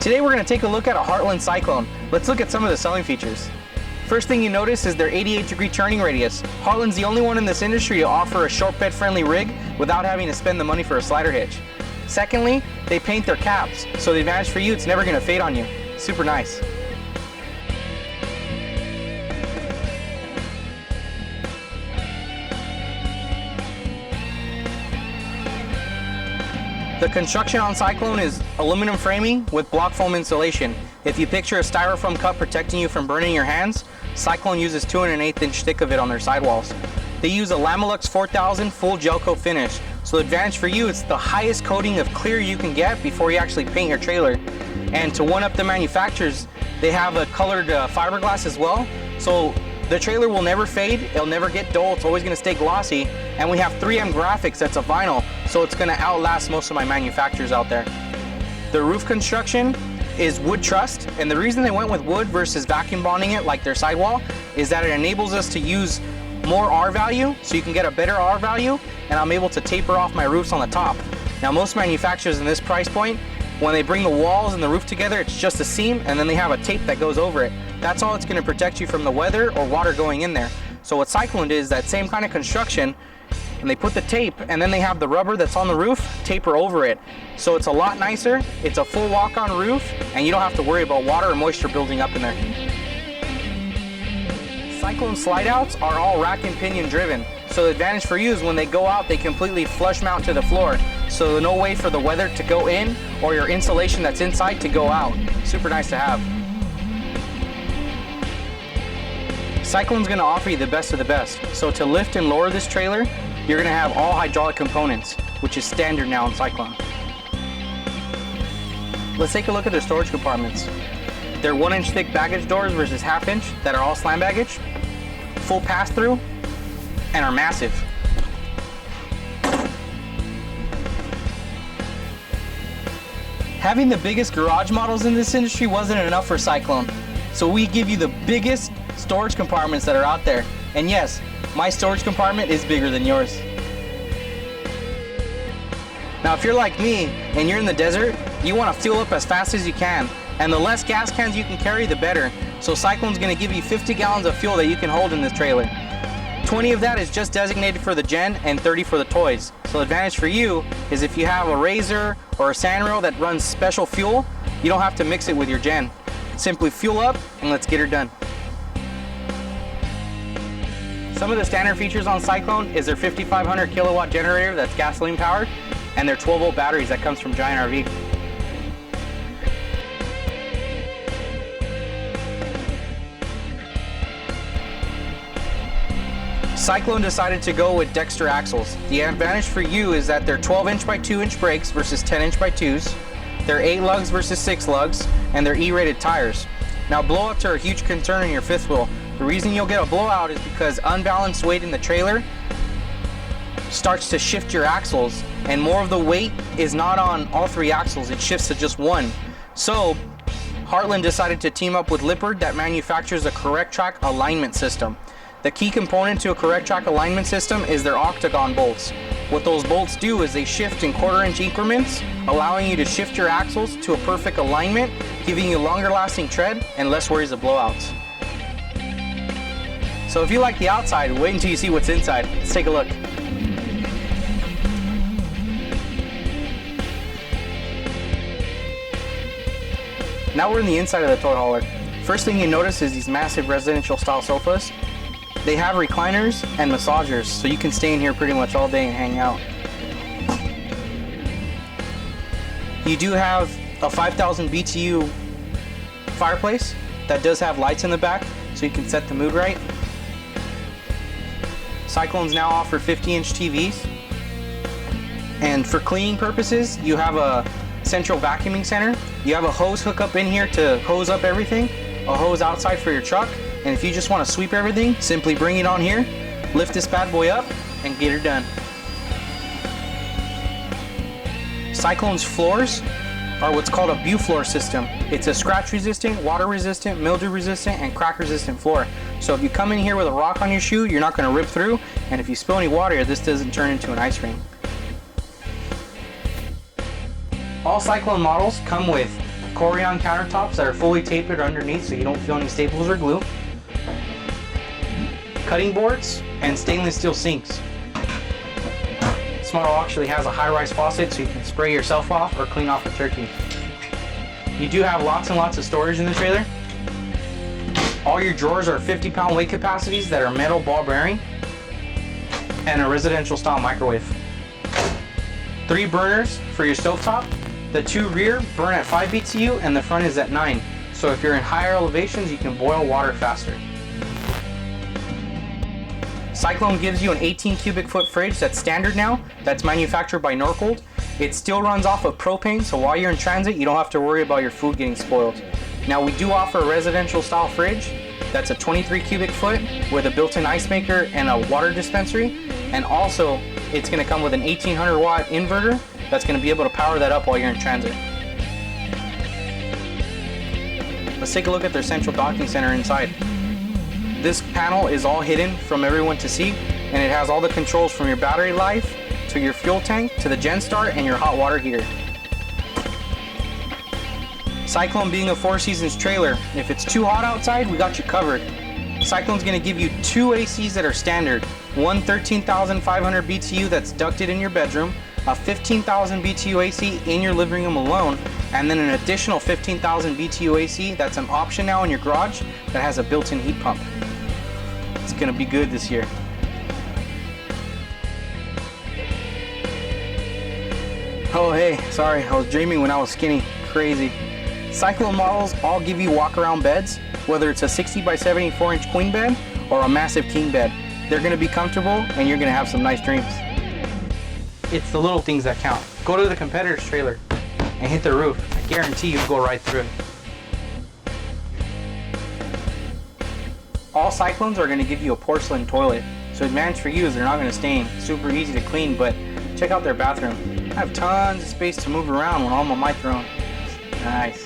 Today we're going to take a look at a Heartland Cyclone. Let's look at some of the selling features. First thing you notice is their 88-degree turning radius. Heartland's the only one in this industry to offer a short bed friendly rig without having to spend the money for a slider hitch. Secondly, they paint their caps, so the advantage for you, it's never going to fade on you. Super nice. The construction on Cyclone is aluminum framing with block foam insulation. If you picture a styrofoam cup protecting you from burning your hands, Cyclone uses 2 1/8 inch thick of it on their sidewalls. They use a Lamilux 4000 full gel coat finish, so the advantage for you, it's the highest coating of clear you can get before you actually paint your trailer. And to one up the manufacturers, they have a colored fiberglass as well, so the trailer will never fade, it'll never get dull, it's always going to stay glossy. And we have 3M graphics, that's a vinyl, so it's going to outlast most of my manufacturers out there. The roof construction is wood trussed, and the reason they went with wood versus vacuum bonding it like their sidewall is that it enables us to use more R value, so you can get a better R value, and I'm able to taper off my roofs on the top. Now most manufacturers in this price point, when they bring the walls and the roof together, it's just a seam and then they have a tape that goes over it. That's all it's going to protect you from the weather or water going in there. So what Cyclone did is that same kind of construction, and they put the tape and then they have the rubber that's on the roof taper over it. So it's a lot nicer, it's a full walk-on roof, and you don't have to worry about water or moisture building up in there. Cyclone slide outs are all rack and pinion driven. So the advantage for you is when they go out, they completely flush mount to the floor. So no way for the weather to go in or your insulation that's inside to go out. Super nice to have. Cyclone's going to offer you the best of the best. So to lift and lower this trailer, you're going to have all hydraulic components, which is standard now in Cyclone. Let's take a look at their storage compartments. They're 1-inch thick baggage doors versus 1/2 inch that are all slam baggage, full pass-through, and are massive. Having the biggest garage models in this industry wasn't enough for Cyclone, so we give you the biggest storage compartments that are out there. And yes, my storage compartment is bigger than yours. Now if you're like me and you're in the desert, you want to fuel up as fast as you can, and the less gas cans you can carry, the better. So Cyclone's going to give you 50 gallons of fuel that you can hold in this trailer. 20 of that is just designated for the gen and 30 for the toys. So the advantage for you is if you have a razor or a sandrail that runs special fuel, you don't have to mix it with your gen. Simply fuel up and let's get her done. Some of the standard features on Cyclone is their 5500 kilowatt generator that's gasoline powered, and their 12-volt batteries that comes from Giant RV. Cyclone decided to go with Dexter axles. The advantage for you is that they're 12-inch by 2-inch brakes versus 10-inch by 2s. They're 8 lugs versus 6 lugs, and they're E-rated tires. Now blowouts are a huge concern in your fifth wheel. The reason you'll get a blowout is because unbalanced weight in the trailer starts to shift your axles, and more of the weight is not on all 3 axles, it shifts to just one. So Heartland decided to team up with Lippard that manufactures a correct track alignment system. The key component to a correct track alignment system is their octagon bolts. What those bolts do is they shift in 1/4 inch increments, allowing you to shift your axles to a perfect alignment, giving you longer lasting tread and less worries of blowouts. So if you like the outside, wait until you see what's inside. Let's take a look. Now we're in the inside of the toy hauler. First thing you notice is these massive residential style sofas. They have recliners and massagers, so you can stay in here pretty much all day and hang out. You do have a 5000 BTU fireplace that does have lights in the back, so you can set the mood right. Cyclones now offer 50-inch TVs. And for cleaning purposes, you have a central vacuuming center. You have a hose hookup in here to hose up everything, a hose outside for your truck, and if you just want to sweep everything, simply bring it on here, lift this bad boy up, and get her done. Cyclone's floors are what's called a BuFloor system. It's a scratch resistant, water resistant, mildew resistant, and crack resistant floor. So if you come in here with a rock on your shoe, you're not going to rip through, and if you spill any water, this doesn't turn into an ice rink. All Cyclone models come with Corian countertops that are fully tapered underneath so you don't feel any staples or glue. Cutting boards and stainless steel sinks. This model actually has a high-rise faucet so you can spray yourself off or clean off a turkey. You do have lots and lots of storage in the trailer. All your drawers are 50-pound weight capacities that are metal ball bearing, and a residential style microwave. 3 burners for your stovetop. The 2 rear burn at 5 BTU and the front is at 9. So if you're in higher elevations, you can boil water faster. Cyclone gives you an 18 cubic foot fridge that's standard now, that's manufactured by Norcold. It still runs off of propane, so while you're in transit, you don't have to worry about your food getting spoiled. Now we do offer a residential style fridge that's a 23 cubic foot with a built-in ice maker and a water dispensary. And also, it's gonna come with an 1800 watt inverter that's gonna be able to power that up while you're in transit. Let's take a look at their central docking center inside. This panel is all hidden from everyone to see, and it has all the controls from your battery life to your fuel tank to the gen start and your hot water heater. Cyclone being a 4 seasons trailer, if it's too hot outside, we got you covered. Cyclone's gonna give you 2 ACs that are standard, one 13,500 BTU that's ducted in your bedroom, a 15,000 BTU AC in your living room alone, and then an additional 15,000 BTU AC that's an option now in your garage that has a built-in heat pump. It's gonna be good this year. Oh hey, sorry, I was dreaming when I was skinny. Crazy. Cyclone models all give you walk-around beds, whether it's a 60 by 74 inch queen bed or a massive king bed. They're gonna be comfortable and you're gonna have some nice dreams. It's the little things that count. Go to the competitor's trailer and hit the roof. I guarantee you'll go right through it. All Cyclones are gonna give you a porcelain toilet. So advantage for you is they're not gonna stain. Super easy to clean, but check out their bathroom. I have tons of space to move around when I'm on my throne. Nice.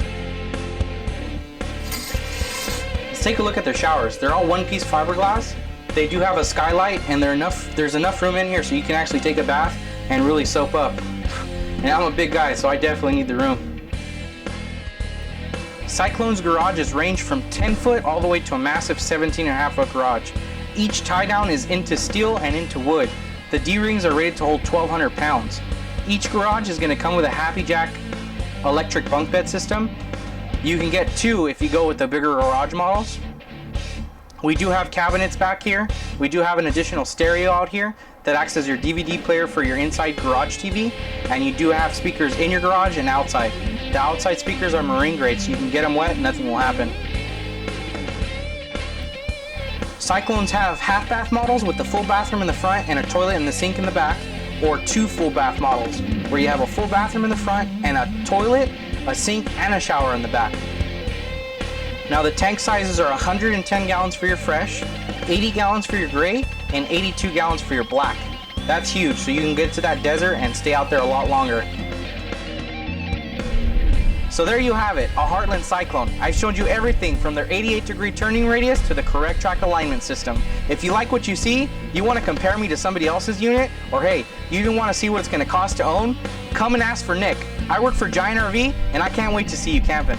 Let's take a look at their showers. They're all one-piece fiberglass. They do have a skylight, and there's enough room in here so you can actually take a bath and really soap up. And I'm a big guy, so I definitely need the room. Cyclone's garages range from 10 foot all the way to a massive 17.5 foot garage. Each tie down is into steel and into wood. The D-rings are rated to hold 1,200 pounds. Each garage is going to come with a Happy Jack electric bunk bed system. You can get 2 if you go with the bigger garage models. We do have cabinets back here. We do have an additional stereo out here that acts as your DVD player for your inside garage TV, and you do have speakers in your garage and outside. The outside speakers are marine grade, so you can get them wet and nothing will happen. Cyclones have half bath models with the full bathroom in the front and a toilet and the sink in the back, or 2 full bath models where you have a full bathroom in the front and a toilet, a sink, and a shower in the back. Now the tank sizes are 110 gallons for your fresh, 80 gallons for your gray, and 82 gallons for your black. That's huge, so you can get to that desert and stay out there a lot longer. So there you have it, a Heartland Cyclone. I've showed you everything from their 88-degree turning radius to the correct track alignment system. If you like what you see, you want to compare me to somebody else's unit, or hey, you even want to see what it's going to cost to own, come and ask for Nick. I work for Giant RV, and I can't wait to see you camping.